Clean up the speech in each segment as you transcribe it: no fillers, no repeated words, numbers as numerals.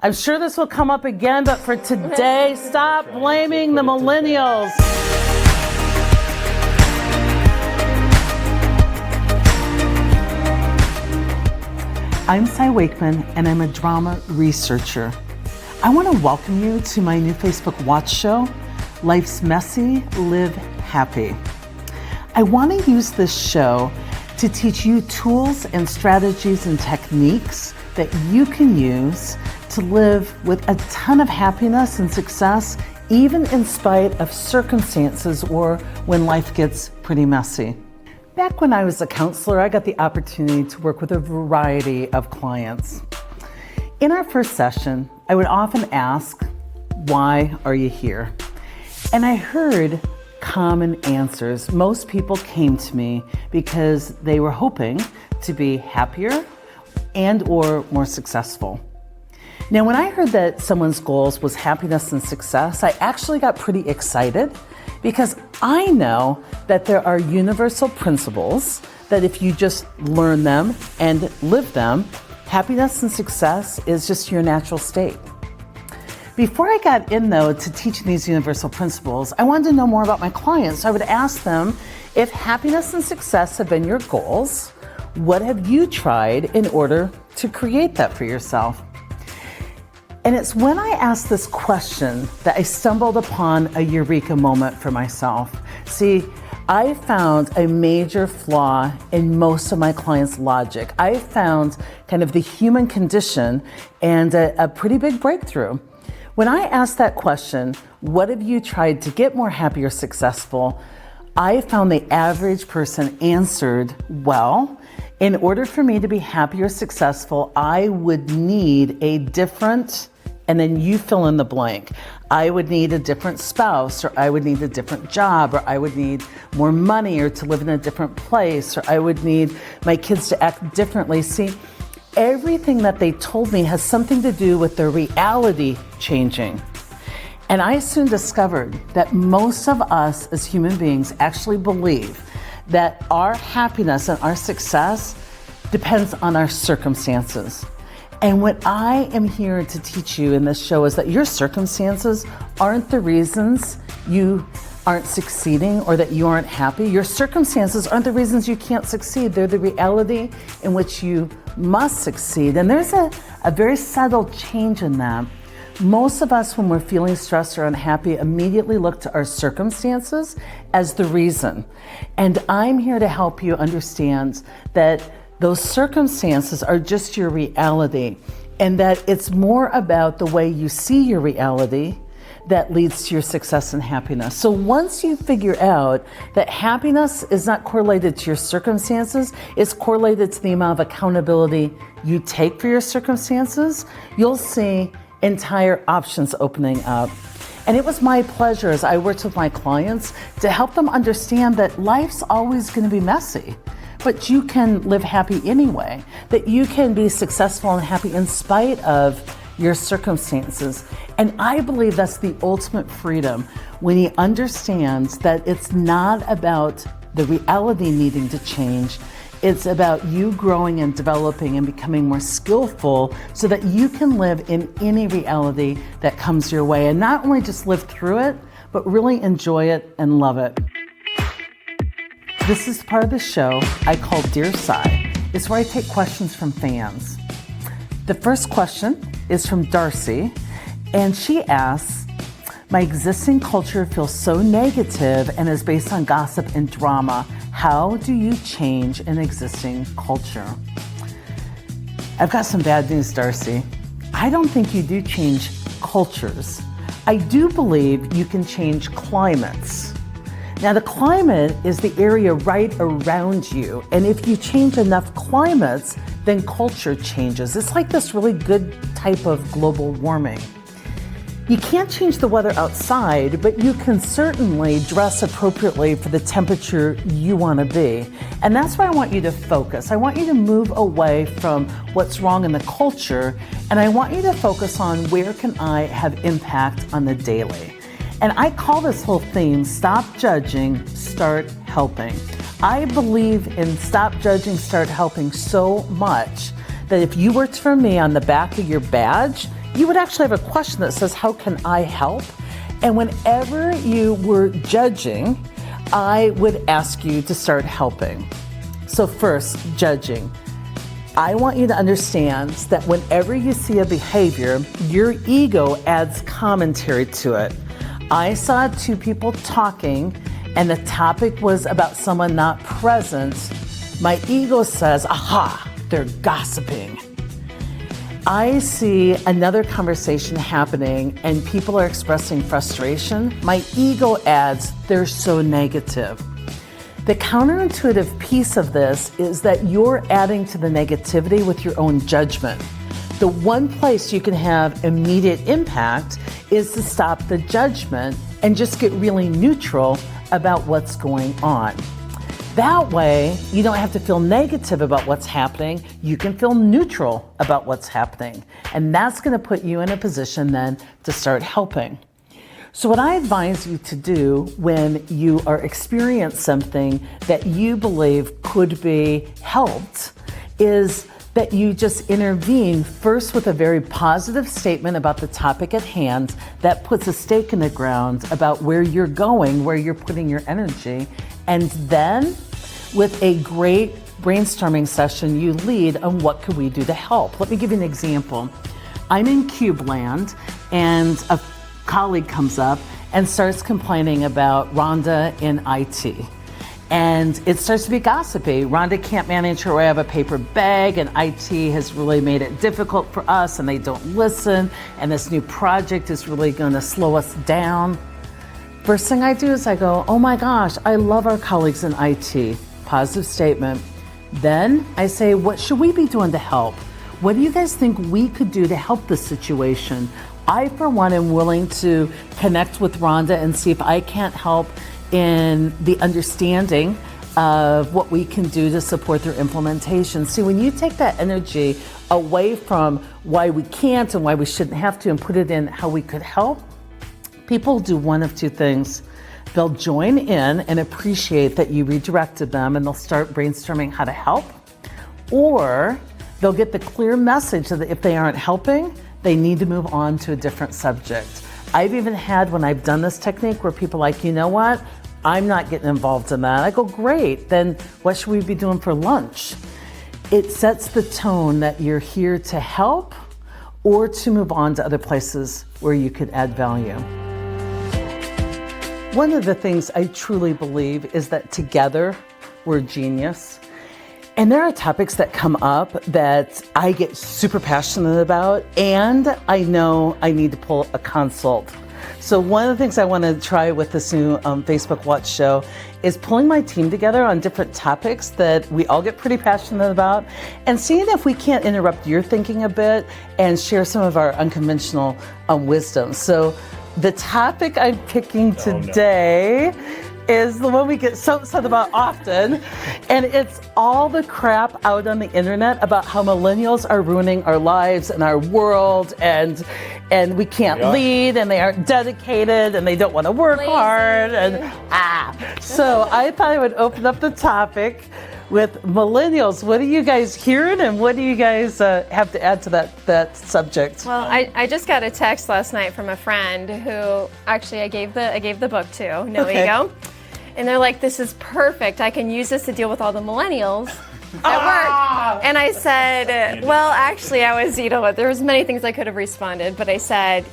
I'm sure this will come up again, but for today, stop blaming the millennials. I'm Wakeman, and I'm a drama researcher. I want to welcome you to my new Facebook Watch show, Life's Messy, Live Happy. I want to use this show to teach you tools and strategies and techniques that you can use to live with a ton of happiness and success, even in spite of circumstances or when life gets pretty messy. Back when I was a counselor, I got the opportunity to work with a variety of clients. In our first session, I would often ask, why are you here? And I heard common answers. Most people came to me because they were hoping to be happier and or more successful. Now, when I heard that someone's goals was happiness and success, I actually got pretty excited because I know that there are universal principles that if you just learn them and live them, happiness and success is just your natural state. Before I got in, though, to teaching these universal principles, I wanted to know more about my clients. So I would ask them, if happiness and success have been your goals, what have you tried in order to create that for yourself? And it's when I asked this question that I stumbled upon a eureka moment for myself. See, I found a major flaw in most of my clients' logic. I found kind of the human condition and a pretty big breakthrough. When I asked that question, what have you tried to get more happy or successful? I found the average person answered, well, in order for me to be happy or successful, I would need a different, and then you fill in the blank. I would need a different spouse, or I would need a different job, or I would need more money, or to live in a different place, or I would need my kids to act differently. See, everything that they told me has something to do with their reality changing. And I soon discovered that most of us as human beings actually believe that our happiness and our success depends on our circumstances. And what I am here to teach you in this show is that your circumstances aren't the reasons you aren't succeeding or that you aren't happy. Your circumstances aren't the reasons you can't succeed. They're the reality in which you must succeed. And there's a very subtle change in that. Most of us, when we're feeling stressed or unhappy, immediately look to our circumstances as the reason. And I'm here to help you understand that those circumstances are just your reality, and that it's more about the way you see your reality that leads to your success and happiness. So once you figure out that happiness is not correlated to your circumstances, it's correlated to the amount of accountability you take for your circumstances, you'll see entire options opening up. And it was my pleasure as I worked with my clients to help them understand that life's always going to be messy, but you can live happy anyway, that you can be successful and happy in spite of your circumstances. And I believe that's the ultimate freedom, when he understands that it's not about the reality needing to change. It's about you growing and developing and becoming more skillful so that you can live in any reality that comes your way, and not only just live through it, but really enjoy it and love it. This is part of the show I call Dear Cy. It's where I take questions from fans. The first question is from Darcy, and she asks, my existing culture feels so negative and is based on gossip and drama. How do you change an existing culture? I've got some bad news, Darcy. I don't think you do change cultures. I do believe you can change climates. Now, the climate is the area right around you, and if you change enough climates, then culture changes. It's like this really good type of global warming. You can't change the weather outside, but you can certainly dress appropriately for the temperature you want to be. And that's where I want you to focus. I want you to move away from what's wrong in the culture, and I want you to focus on where can I have impact on the daily. And I call this whole theme, Stop Judging, Start Helping. I believe in Stop Judging, Start Helping so much that if you worked for me, on the back of your badge, you would actually have a question that says, how can I help? And whenever you were judging, I would ask you to start helping. So first, judging. I want you to understand that whenever you see a behavior, your ego adds commentary to it. I saw two people talking and the topic was about someone not present. My ego says, aha, they're gossiping. I see another conversation happening and people are expressing frustration. My ego adds, they're so negative. The counterintuitive piece of this is that you're adding to the negativity with your own judgment. The one place you can have immediate impact is to stop the judgment and just get really neutral about what's going on. That way, you don't have to feel negative about what's happening. You can feel neutral about what's happening. And that's going to put you in a position then to start helping. So what I advise you to do when you are experiencing something that you believe could be helped is that you just intervene first with a very positive statement about the topic at hand that puts a stake in the ground about where you're going, where you're putting your energy, and then with a great brainstorming session you lead on what could we do to help. Let me give you an example. I'm in Cube Land and a colleague comes up and starts complaining about Rhonda in IT. And it starts to be gossipy. Rhonda can't manage her way out of a paper bag, and IT has really made it difficult for us, and they don't listen, and this new project is really gonna slow us down. First thing I do is I go, oh my gosh, I love our colleagues in IT. Positive statement. Then I say, what should we be doing to help? What do you guys think we could do to help this situation? I, for one, am willing to connect with Rhonda and see if I can't help in the understanding of what we can do to support their implementation. See, when you take that energy away from why we can't and why we shouldn't have to and put it in how we could help, people do one of two things. They'll join in and appreciate that you redirected them and they'll start brainstorming how to help, or they'll get the clear message that if they aren't helping, they need to move on to a different subject. I've even had, when I've done this technique, where people are like, you know what? I'm not getting involved in that. I go, great, then what should we be doing for lunch? It sets the tone that you're here to help or to move on to other places where you could add value. One of the things I truly believe is that together we're genius. And there are topics that come up that I get super passionate about, and I know I need to pull a consult. So one of the things I want to try with this new Facebook Watch show is pulling my team together on different topics that we all get pretty passionate about and seeing if we can't interrupt your thinking a bit and share some of our unconventional wisdom. So the topic I'm picking today is the one we get so upset about often, and it's all the crap out on the internet about how millennials are ruining our lives and our world, and we can't lead, and they aren't dedicated, and they don't want to work hard, and So I thought I would open up the topic with millennials. What are you guys hearing, and what do you guys have to add to that subject? Well, I just got a text last night from a friend who actually I gave the book to, No Ego. And they're like, this is perfect. I can use this to deal with all the millennials at work. And I said, well, actually, there was many things I could have responded, but I said,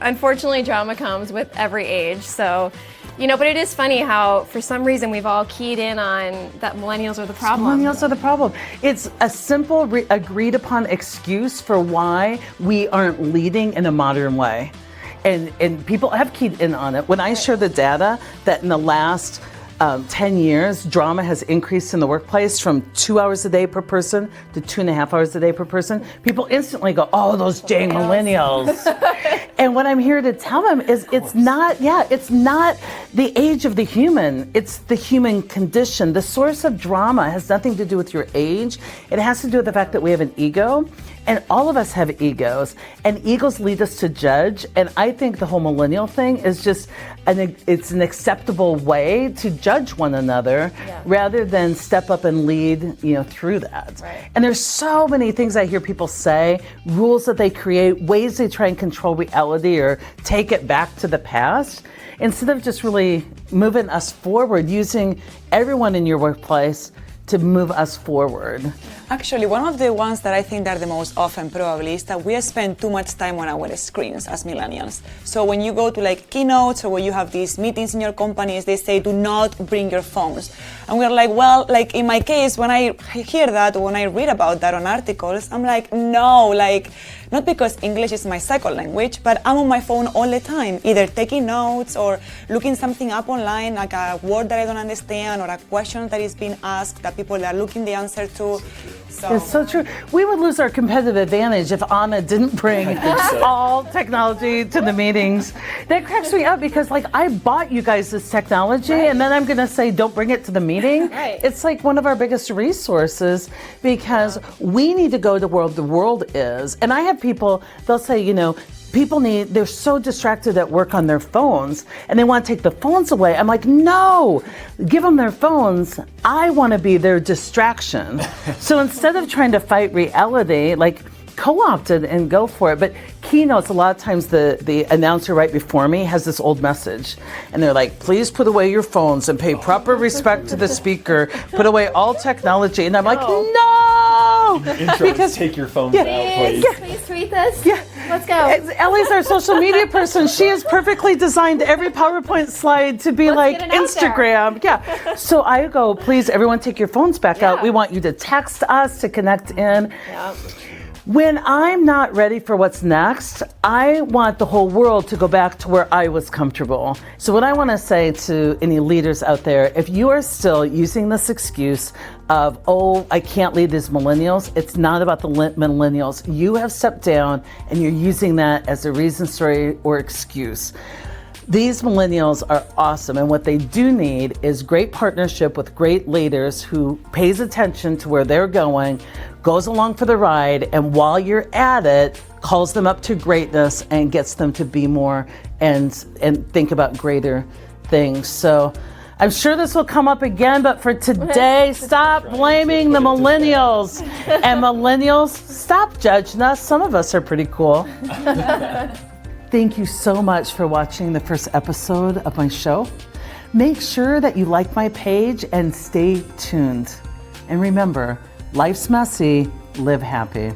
unfortunately, drama comes with every age. So, but it is funny how, for some reason, we've all keyed in on that millennials are the problem. Millennials are the problem. It's a simple, agreed upon excuse for why we aren't leading in a modern way. And people have keyed in on it. When I share the data that in the last 10 years, drama has increased in the workplace from 2 hours a day per person to 2.5 hours a day per person, people instantly go, oh, those dang millennials. And what I'm here to tell them is it's not the age of the human, it's the human condition. The source of drama has nothing to do with your age. It has to do with the fact that we have an ego. And all of us have egos, and egos lead us to judge. And I think the whole millennial thing is just it's an acceptable way to judge one another rather than step up and lead, through that. Right. And there's so many things I hear people say, rules that they create, ways they try and control reality or take it back to the past, instead of just really moving us forward, using everyone in your workplace to move us forward. Actually, one of the ones that I think are the most often probably is that we spend too much time on our screens as millennials. So when you go to like keynotes or when you have these meetings in your companies, they say do not bring your phones. And we're like, well, like in my case, when I hear that or when I read about that on articles, I'm like, no, like not because English is my second language, but I'm on my phone all the time, either taking notes or looking something up online, like a word that I don't understand or a question that is being asked that people are looking the answer to. It's so true. We would lose our competitive advantage if Anna didn't bring all technology to the meetings. That cracks me up because I bought you guys this technology and then I'm going to say don't bring it to the meeting. Right. It's like one of our biggest resources because we need to go to where the world is. And I have people, they'll say, they're so distracted at work on their phones and they want to take the phones away. I'm like, no, give them their phones. I want to be their distraction. So instead of trying to fight reality, co-opt it and go for it. But keynotes, a lot of times the announcer right before me has this old message and they're like, please put away your phones and pay proper respect to the speaker, put away all technology. And I'm like, no! Because take your phones out, please. Please tweet this. Yeah. Let's go. Ellie's our social media person. She has perfectly designed every PowerPoint slide to be like get it out Instagram. Yeah. So I go, please, everyone take your phones back out. We want you to text us to connect in. Yeah. When I'm not ready for what's next, I want the whole world to go back to where I was comfortable. So what I want to say to any leaders out there, if you are still using this excuse of, oh, I can't lead these millennials, it's not about the millennials. You have stepped down and you're using that as a reason, story, or excuse. These millennials are awesome, and what they do need is great partnership with great leaders who pays attention to where they're going, goes along for the ride, and while you're at it, calls them up to greatness and gets them to be more and think about greater things. So I'm sure this will come up again, but for today, stop blaming the millennials. And millennials, stop judging us. Some of us are pretty cool. Thank you so much for watching the first episode of my show. Make sure that you like my page and stay tuned. And remember, life's messy, live happy.